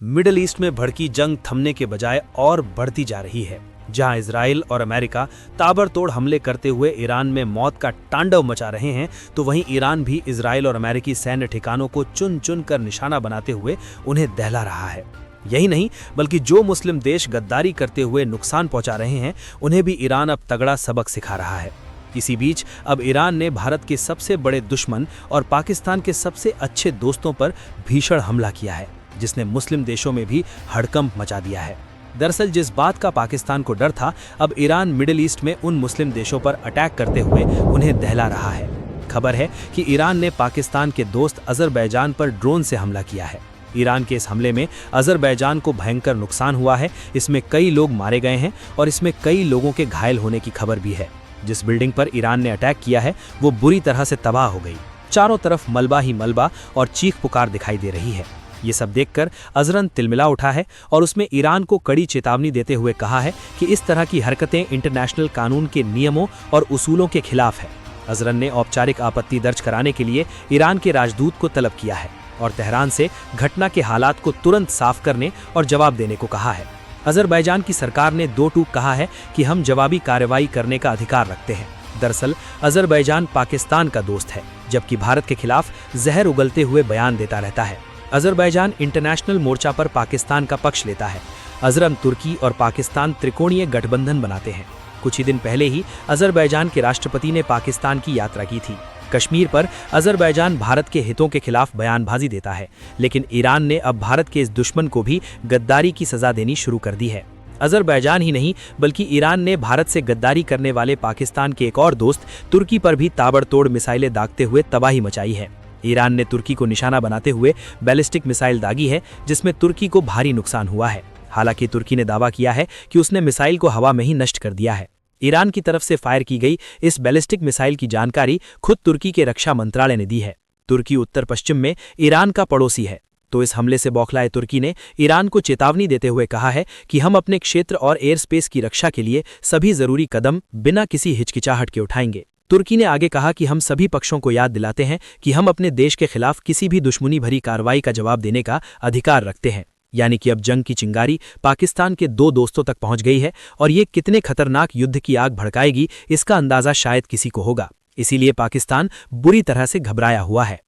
Middle east में भड़की जंग थमने के बजाय और बढ़ती जा रही है। जहां इजराइल और अमेरिका ताबड़तोड़ हमले करते हुए ईरान में मौत का तांडव मचा रहे हैं, तो वहीं ईरान भी इजराइल और अमेरिकी सैन्य ठिकानों को चुन चुन कर निशाना बनाते हुए उन्हें दहला रहा है। यही नहीं, बल्कि जो मुस्लिम देश गद्दारी करते हुए नुकसान पहुंचा रहे हैं, उन्हें भी ईरान अब तगड़ा सबक सिखा रहा है। इसी बीच अब ईरान ने भारत के सबसे बड़े दुश्मन और पाकिस्तान के सबसे अच्छे दोस्तों पर भीषण हमला किया है, जिसने मुस्लिम देशों में भी हड़कंप मचा दिया है। दरअसल जिस बात का पाकिस्तान को डर था, अब ईरान मिडिल ईस्ट में उन मुस्लिम देशों पर अटैक करते हुए उन्हें दहला रहा है। खबर है कि ईरान ने पाकिस्तान के दोस्त अजरबैजान पर ड्रोन से हमला किया है। ईरान के इस हमले में अजरबैजान को भयंकर नुकसान हुआ है। इसमें कई लोग मारे गए हैं और इसमें कई लोगों के घायल होने की खबर भी है। जिस बिल्डिंग पर ईरान ने अटैक किया है, वो बुरी तरह से तबाह हो गई। चारों तरफ मलबा ही मलबा और चीख पुकार दिखाई दे रही है। ये सब देखकर अजरन तिलमिला उठा है और उसमें ईरान को कड़ी चेतावनी देते हुए कहा है कि इस तरह की हरकतें इंटरनेशनल कानून के नियमों और उसूलों के खिलाफ है। अजरन ने औपचारिक आपत्ति दर्ज कराने के लिए ईरान के राजदूत को तलब किया है और तेहरान से घटना के हालात को तुरंत साफ करने और जवाब देने को कहा है। अजरबैजान की सरकार ने दो टूक कहा है कि हम जवाबी कार्रवाई करने का अधिकार रखते हैं। दरअसल अजरबैजान पाकिस्तान का दोस्त है, जबकि भारत के खिलाफ जहर उगलते हुए बयान देता रहता है। अजरबैजान इंटरनेशनल मोर्चा पर पाकिस्तान का पक्ष लेता है। अजरम तुर्की और पाकिस्तान त्रिकोणीय गठबंधन बनाते हैं। कुछ ही दिन पहले ही अजरबैजान के राष्ट्रपति ने पाकिस्तान की यात्रा की थी। कश्मीर पर अजरबैजान भारत के हितों के खिलाफ बयानबाजी देता है, लेकिन ईरान ने अब भारत के इस दुश्मन को भी गद्दारी की सजा देनी शुरू कर दी है। अजरबैजान ही नहीं, बल्कि ईरान ने भारत से गद्दारी करने वाले पाकिस्तान के एक और दोस्त तुर्की पर भी ताबड़तोड़ मिसाइलें दागते हुए तबाही मचाई है। ईरान ने तुर्की को निशाना बनाते हुए बैलिस्टिक मिसाइल दागी है, जिसमें तुर्की को भारी नुकसान हुआ है। हालांकि तुर्की ने दावा किया है कि उसने मिसाइल को हवा में ही नष्ट कर दिया है। ईरान की तरफ से फायर की गई इस बैलिस्टिक मिसाइल की जानकारी खुद तुर्की के रक्षा मंत्रालय ने दी है। तुर्की उत्तर पश्चिम में ईरान का पड़ोसी है, तो इस हमले से बौखलाए तुर्की ने ईरान को चेतावनी देते हुए कहा है कि हम अपने क्षेत्र और एयर स्पेस की रक्षा के लिए सभी जरूरी कदम बिना किसी हिचकिचाहट के उठाएंगे। तुर्की ने आगे कहा कि हम सभी पक्षों को याद दिलाते हैं कि हम अपने देश के खिलाफ किसी भी दुश्मनी भरी कार्रवाई का जवाब देने का अधिकार रखते हैं। यानी कि अब जंग की चिंगारी पाकिस्तान के दो दोस्तों तक पहुंच गई है और ये कितने खतरनाक युद्ध की आग भड़काएगी, इसका अंदाजा शायद किसी को होगा। इसीलिए पाकिस्तान बुरी तरह से घबराया हुआ है।